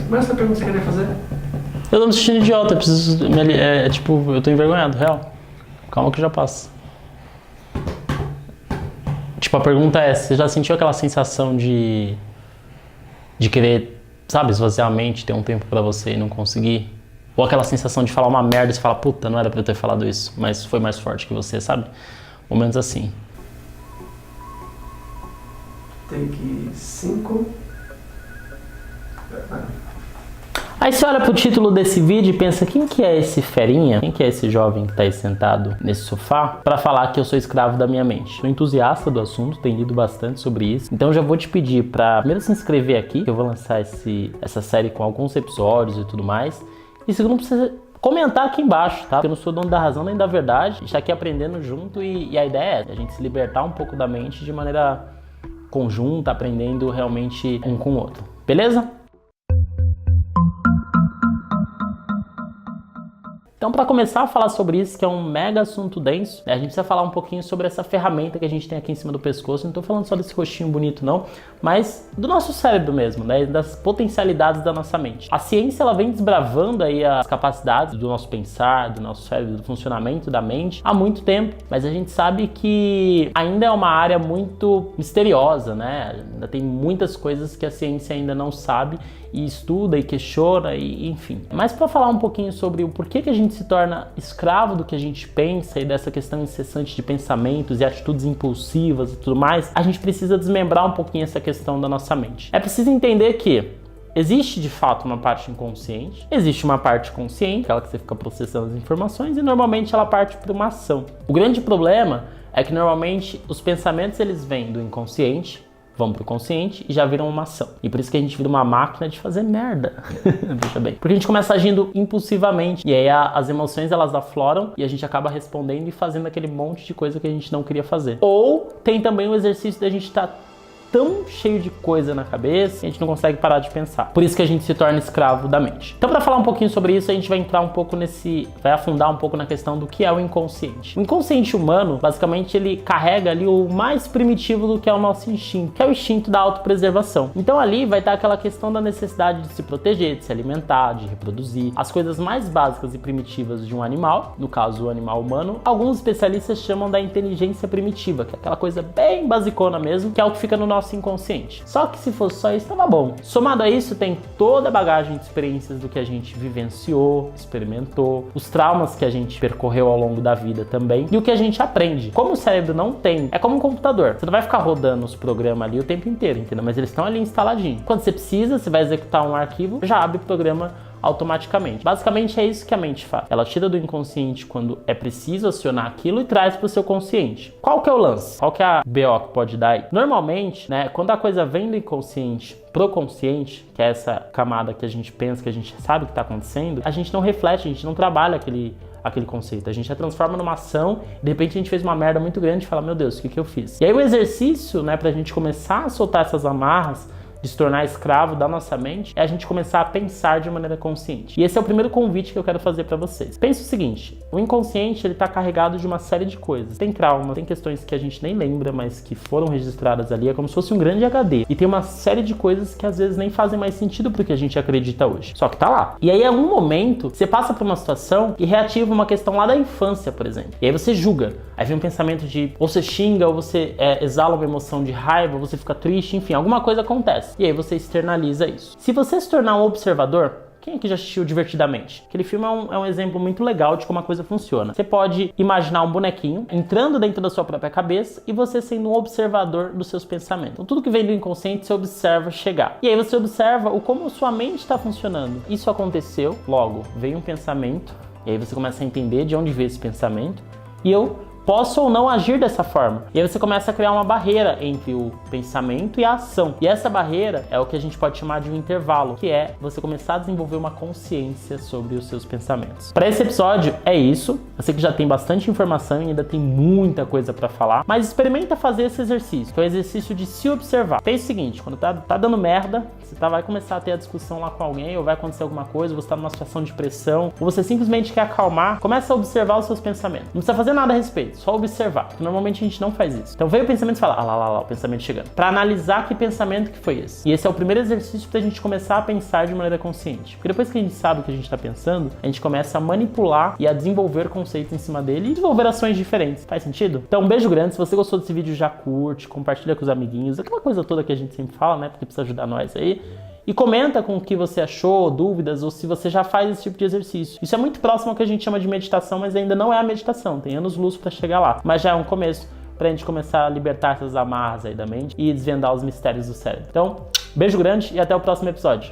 Mas essa pergunta você queria fazer? Eu tô me sentindo idiota, eu preciso. Tipo, eu tô envergonhado, real. Calma que já passa. Tipo, a pergunta é: você já sentiu aquela sensação de querer, sabe, esvaziar a mente, ter um tempo pra você e não conseguir? Ou aquela sensação de falar uma merda e você fala, puta, não era pra eu ter falado isso, mas foi mais forte que você, sabe? Momentos assim. Take 5. Aí você olha pro título desse vídeo e pensa, quem que é esse ferinha? Quem que é esse jovem que tá aí sentado nesse sofá pra falar que eu sou escravo da minha mente? Sou entusiasta do assunto, tenho lido bastante sobre isso, então já vou te pedir pra primeiro se inscrever aqui, que eu vou lançar essa série com alguns episódios e tudo mais. E segundo, precisa comentar aqui embaixo, tá? Porque eu não sou dono da razão nem da verdade, a gente tá aqui aprendendo junto e a ideia é a gente se libertar um pouco da mente de maneira conjunta, aprendendo realmente um com o outro, beleza? Então, para começar a falar sobre isso, que é um mega assunto denso, a gente precisa falar um pouquinho sobre essa ferramenta que a gente tem aqui em cima do pescoço. Não estou falando só desse rostinho bonito, não, mas do nosso cérebro mesmo, né? Das potencialidades da nossa mente. A ciência, ela vem desbravando aí as capacidades do nosso pensar, do nosso cérebro, do funcionamento da mente há muito tempo, mas a gente sabe que ainda é uma área muito misteriosa, né? Ainda tem muitas coisas que a ciência ainda não sabe e estuda e questiona e enfim. Mas para falar um pouquinho sobre o porquê que a gente se torna escravo do que a gente pensa e dessa questão incessante de pensamentos e atitudes impulsivas e tudo mais, a gente precisa desmembrar um pouquinho essa questão da nossa mente. É preciso entender que existe de fato uma parte inconsciente, existe uma parte consciente, aquela que você fica processando as informações, e normalmente ela parte para uma ação. O grande problema é que normalmente os pensamentos eles vêm do inconsciente, vão pro consciente e já viram uma ação. E por isso que a gente vira uma máquina de fazer merda. Veja bem. Porque a gente começa agindo impulsivamente. E aí as emoções elas afloram e a gente acaba respondendo e fazendo aquele monte de coisa que a gente não queria fazer. Ou tem também o exercício da gente estar tão cheio de coisa na cabeça que a gente não consegue parar de pensar. Por isso que a gente se torna escravo da mente. Então, para falar um pouquinho sobre isso, a gente vai entrar um pouco vai afundar um pouco na questão do que é o inconsciente. O inconsciente humano, basicamente, ele carrega ali o mais primitivo do que é o nosso instinto, que é o instinto da autopreservação. Então, ali vai estar aquela questão da necessidade de se proteger, de se alimentar, de reproduzir, as coisas mais básicas e primitivas de um animal, no caso, o animal humano. Alguns especialistas chamam da inteligência primitiva, que é aquela coisa bem basicona mesmo, que é o que fica no nosso inconsciente. Só que se fosse só isso, tava bom. Somado a isso, tem toda a bagagem de experiências do que a gente vivenciou, experimentou, os traumas que a gente percorreu ao longo da vida também, e o que a gente aprende. Como o cérebro não tem, é como um computador. Você não vai ficar rodando os programas ali o tempo inteiro, entendeu? Mas eles estão ali instaladinhos. Quando você precisa, você vai executar um arquivo, já abre o programa automaticamente. Basicamente é isso que a mente faz. Ela tira do inconsciente quando é preciso acionar aquilo e traz para o seu consciente. Qual que é o lance? Qual que é a BO que pode dar aí? Normalmente, né, quando a coisa vem do inconsciente pro consciente, que é essa camada que a gente pensa, que a gente sabe o que está acontecendo, a gente não reflete, a gente não trabalha aquele conceito. A gente já transforma numa ação e de repente a gente fez uma merda muito grande e fala, meu Deus, o que eu fiz? E aí o exercício, né, pra gente começar a soltar essas amarras, de se tornar escravo da nossa mente, é a gente começar a pensar de maneira consciente. E esse é o primeiro convite que eu quero fazer para vocês. Pense o seguinte, o inconsciente ele tá carregado de uma série de coisas. Tem traumas, tem questões que a gente nem lembra, mas que foram registradas ali, é como se fosse um grande HD. E tem uma série de coisas que às vezes nem fazem mais sentido pro que a gente acredita hoje. Só que tá lá. E aí, em algum momento, você passa por uma situação e reativa uma questão lá da infância, por exemplo. E aí você julga. Aí vem um pensamento de, ou você xinga, ou você exala uma emoção de raiva, ou você fica triste, enfim, alguma coisa acontece. E aí você externaliza isso. Se você se tornar um observador, quem aqui já assistiu Divertidamente? Aquele filme é um exemplo muito legal de como a coisa funciona. Você pode imaginar um bonequinho entrando dentro da sua própria cabeça e você sendo um observador dos seus pensamentos. Então tudo que vem do inconsciente você observa chegar. E aí você observa como sua mente está funcionando. Isso aconteceu, logo veio um pensamento, e aí você começa a entender de onde veio esse pensamento, e eu posso ou não agir dessa forma. E aí você começa a criar uma barreira entre o pensamento e a ação. E essa barreira é o que a gente pode chamar de um intervalo, que é você começar a desenvolver uma consciência sobre os seus pensamentos. Para esse episódio é isso. Eu sei que já tem bastante informação e ainda tem muita coisa para falar, mas experimenta fazer esse exercício, que é o exercício de se observar. Pense o seguinte, quando tá dando merda, você vai começar a ter a discussão lá com alguém, ou vai acontecer alguma coisa, ou você tá numa situação de pressão, ou você simplesmente quer acalmar, começa a observar os seus pensamentos. Não precisa fazer nada a respeito. só observar. Normalmente a gente não faz isso. Então veio o pensamento e fala, lá, o pensamento chegando. Para analisar que pensamento que foi esse. E esse é o primeiro exercício pra gente começar a pensar de maneira consciente. Porque depois que a gente sabe o que a gente tá pensando, a gente começa a manipular e a desenvolver conceitos em cima dele e desenvolver ações diferentes. Faz sentido? Então um beijo grande. Se você gostou desse vídeo, já curte, compartilha com os amiguinhos, aquela coisa toda que a gente sempre fala, né? Porque precisa ajudar nós aí. E comenta com o que você achou, dúvidas, ou se você já faz esse tipo de exercício. Isso é muito próximo ao que a gente chama de meditação, mas ainda não é a meditação. Tem anos-luz para chegar lá. Mas já é um começo pra gente começar a libertar essas amarras aí da mente e desvendar os mistérios do cérebro. Então, beijo grande e até o próximo episódio.